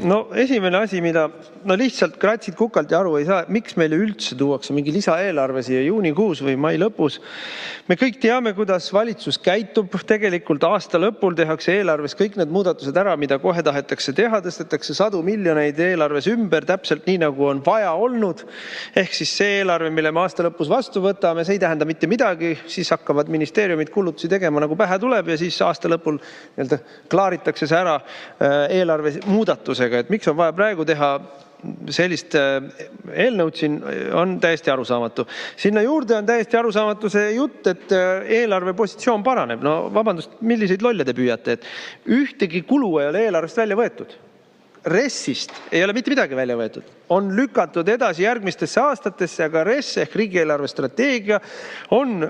No esimene asi, mida lihtsalt kratsid kukalt ja aru ei saa, miks meile üldse tuuakse mingi lisaeelarve siia juunikuus või mai lõpus. Me kõik teame, kuidas valitsus käitub. Tegelikult aasta lõpul tehakse eelarves kõik need muudatused ära, mida kohe tahetakse teha. Tõstetakse 100 miljoneid eelarves ümber, täpselt nii, nagu on vaja olnud. Ehk siis see eelarve, mille me aasta lõpus vastu võtame, see ei tähenda mitte midagi. Siis hakkavad ministeeriumid kulutusi tegema, nagu pähe tuleb, ja siis aasta lõpul klaaritakse see ära eelarve muudatusega. Et miks on vaja praegu teha sellist eelnõud siin, on täiesti arusaamatu. Sinna juurde on täiesti arusaamatu see jutt, et eelarve positsioon paraneb. No vabandust, milliseid lolle te püüate? Et ühtegi kulu ei ole eelarvest välja võetud. RES-ist ei ole mitte midagi välja võetud. On lükatud edasi järgmistesse aastatesse, aga RES ehk riigieelarve strateegia on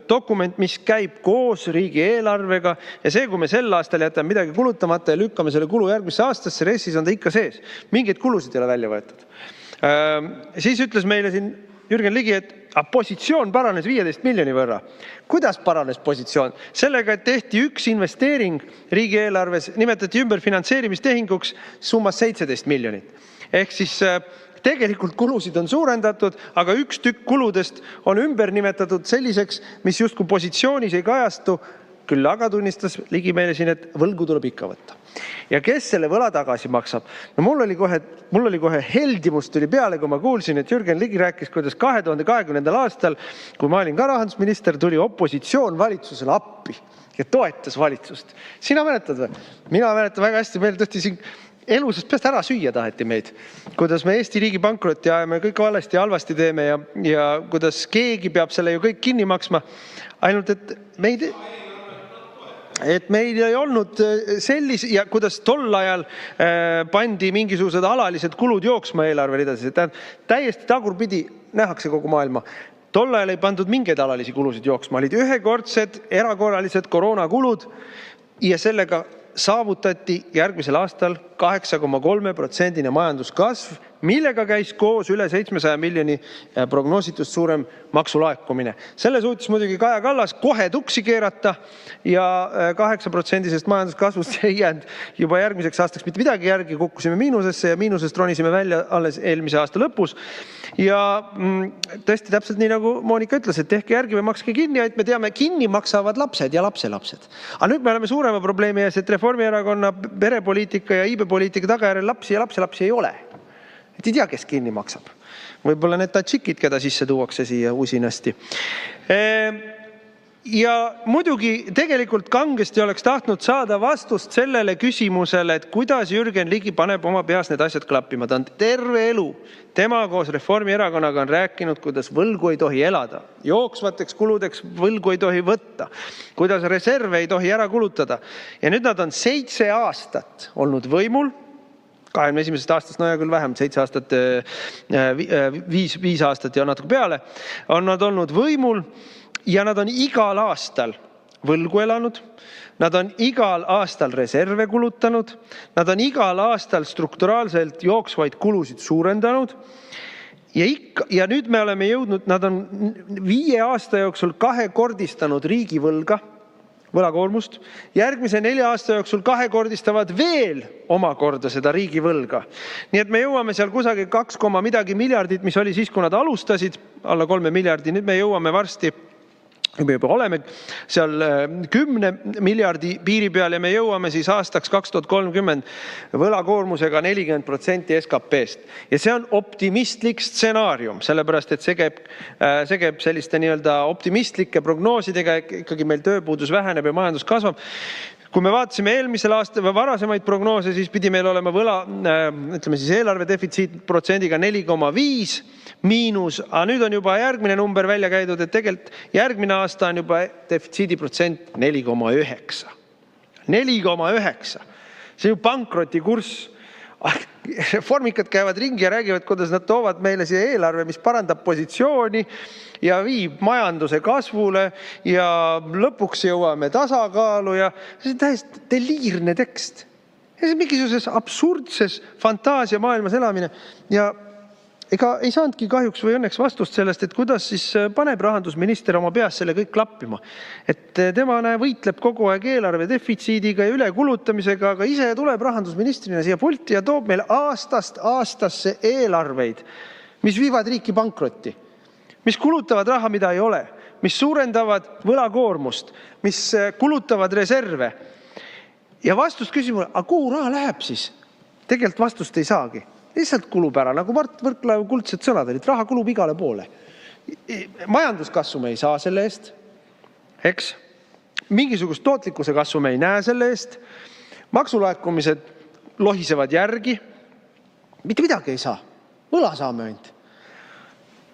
dokument, mis käib koos riigieelarvega, ja see, kui me sel aastal jätame midagi kulutamata ja lükkame selle kulu järgmisse aastasse, RES-is on ta ikka sees. Mingeid kulusid ei ole välja võetud. Siis ütles meile siin Jürgen Ligi, et positsioon paranes 15 miljoni võrra. Kuidas paranes positsioon? Sellega, et tehti üks investeering riigieelarves, nimetati ümber finantseerimistehinguks summas 17 miljonit. Ehk siis tegelikult kulusid on suurendatud, aga üks tükk kuludest on ümber nimetatud selliseks, mis justkui positsioonis ei kajastu. Küll aga tunnistas Ligi meile siin, et võlgu tuleb ikka võtta. Ja kes selle võla tagasi maksab? No mul oli kohe heldimust tuli peale, kui ma kuulsin, et Jürgen Ligi rääkis, kuidas 2020. aastal, kui ma olin ka rahandusminister, tuli opositsioon valitsusele appi ja toetas valitsust. Sina mäletad või? Mina mäletan väga hästi, meil tõesti siin elusest peast ära süüa taheti meid. Kuidas me Eesti riigi pankrotti ajame, kõik valesti ja halvasti teeme ja kuidas keegi peab selle ju kõik kinni maksma. Ainult, et meil ei olnud sellise, ja kuidas tol ajal pandi mingisugused alalised kulud jooksma eelarveridades. Täiesti tagurpidi nähakse kogu maailma. Tol ajal ei pandud mingeid alalisi kulusid jooksma. Olid ühekordsed, erakorralised koroonakulud ja sellega saavutati järgmisel aastal 8,3% majanduskasv, millega käis koos üle 700 miljoni prognoositust suurem maksulaekumine. Selle suutis muidugi Kaja Kallas kohe tuksi keerata ja 8% majanduskasvust ei jäänud juba järgmiseks aastaks mitte midagi järgi, kukkusime miinusesse ja miinusest ronisime välja alles eelmise aasta lõpus. Ja tõesti täpselt nii, nagu Moonika ütles, et tehke järgi või makske kinni, et me teame, kinni maksavad lapsed ja lapselapsed. Aga nüüd me oleme suurema probleemi ees, et Reformierakonna perepoliitika ja iibepoliitika tagajärjel lapsi ja lapselapsi ei ole. Et ei tea, kes kinni maksab. Võib-olla need tatšikid, keda sisse tuuakse siia usinasti. Ja muidugi tegelikult kangesti oleks tahtnud saada vastust sellele küsimusele, et kuidas Jürgen Ligi paneb oma peas need asjad klappima. Ta on terve elu. Tema koos Reformierakonnaga on rääkinud, kuidas võlgu ei tohi elada. Jooksvateks kuludeks võlgu ei tohi võtta. Kuidas reserve ei tohi ära kulutada. Ja nüüd nad on 7 aastat olnud võimul. 21. aastast, no ja küll vähem, 7 aastat, 5 aastat ja natuke peale, on nad olnud võimul ja nad on igal aastal võlgu elanud, nad on igal aastal reserve kulutanud, nad on igal aastal strukturaalselt jooksvaid kulusid suurendanud ja nüüd me oleme jõudnud, nad on 5 aasta jooksul 2-kordistanud riigivõlga, võlakoormust. Järgmise 4 aasta jooksul 2-kordistavad veel omakorda seda riigivõlga. Nii et me jõuame seal kusagil 2, midagi miljardit, mis oli siis, kui nad alustasid, alla 3 miljardi. Nüüd me jõuame varsti, me juba oleme seal 10 miljardi piiri peal ja me jõuame siis aastaks 2030 võlakoormusega 40% SKP-st. Ja see on optimistlik stsenaarium, sellepärast et see käib selliste nii-öelda optimistlike prognoosidega, ikkagi meil tööpuudus väheneb ja majandus kasvab. Kui me vaatasime eelmisel aastal või varasemaid prognoose, siis pidi meil olema ütleme siis eelarve defitsiit protsendiga 4,5 miinus, aga nüüd on juba järgmine number välja käidud, et tegelikult järgmine aasta on juba defitsiidi protsent 4,9. 4,9. See on ju pankrotikurss. Reformikad käivad ringi ja räägivad, kuidas nad toovad meile siia eelarve, mis parandab positsiooni ja viib majanduse kasvule ja lõpuks jõuame tasakaalu ja see on täiesti deliirne tekst. See on mingisuguses absurdses fantaasia maailmas elamine ja ega ei saanudki kahjuks või õnneks vastust sellest, et kuidas siis paneb rahandusminister oma peas selle kõik klappima. Et tema võitleb kogu aeg eelarve defitsiidiga ja ülekulutamisega, aga ise tuleb rahandusministrina siia pulti ja toob meile aastast aastasse eelarveid, mis viivad riiki pankrotti, mis kulutavad raha, mida ei ole, mis suurendavad võlakoormust, mis kulutavad reserve. Ja vastust küsimusele, aga kuhu raha läheb siis? Tegelikult vastust ei saagi. Lihtsalt kulub ära, nagu Mart Võrklaev kuldsed sõnad olid, raha kulub igale poole. Majanduskasvu me ei saa selle eest, eks? Mingisugust tootlikkuse kasvu me ei näe selle eest. Maksulaekumised lohisevad järgi. Mitte midagi ei saa. Võla saame ainult.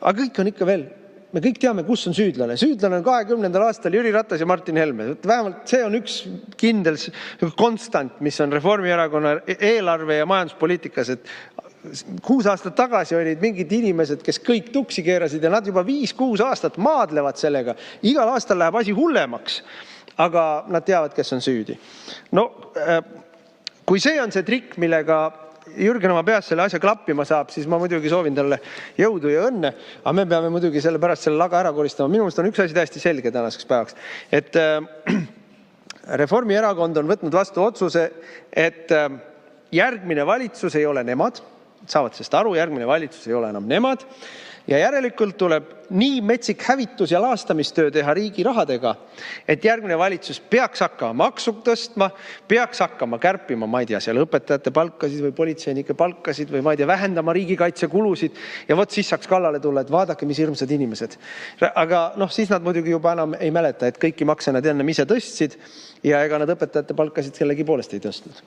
Aga kõik on ikka veel, me kõik teame, kus on süüdlane. Süüdlane on 20. aastal Jüri Ratas ja Martin Helme. Vähemalt see on üks kindel konstant, mis on Reformierakonna eelarve ja majanduspoliitikas, et 6 aastat tagasi olid mingid inimesed, kes kõik tuksi keerasid ja nad juba 5-6 aastat maadlevad sellega. Igal aastal läheb asi hullemaks, aga nad teavad, kes on süüdi. No, kui see on see trikk, millega Jürgen oma peas selle asja klappima saab, siis ma muidugi soovin talle jõudu ja õnne, aga me peame muidugi selle pärast selle laga ära koristama. Minu meelest on üks asi täiesti selge tänaseks päevaks, et Reformierakond on võtnud vastu otsuse, et järgmine valitsus ei ole nemad, saavad sellest aru, järgmine valitsus ei ole enam nemad ja järelikult tuleb nii metsik hävitus ja laastamistöö teha riigi rahadega, et järgmine valitsus peaks hakkama maksu tõstma, peaks hakkama kärpima, ma ei tea, seal õpetajate palkasid või politseinike palkasid või ma ei tea, vähendama riigikaitsekulusid ja vot siis saaks kallale tulla, et vaadake, mis hirmsad inimesed. Aga siis nad muidugi juba enam ei mäleta, et kõiki makse nad enne ise tõstsid ja ega nad õpetajate palkasid sellegi poolest ei tõstnud.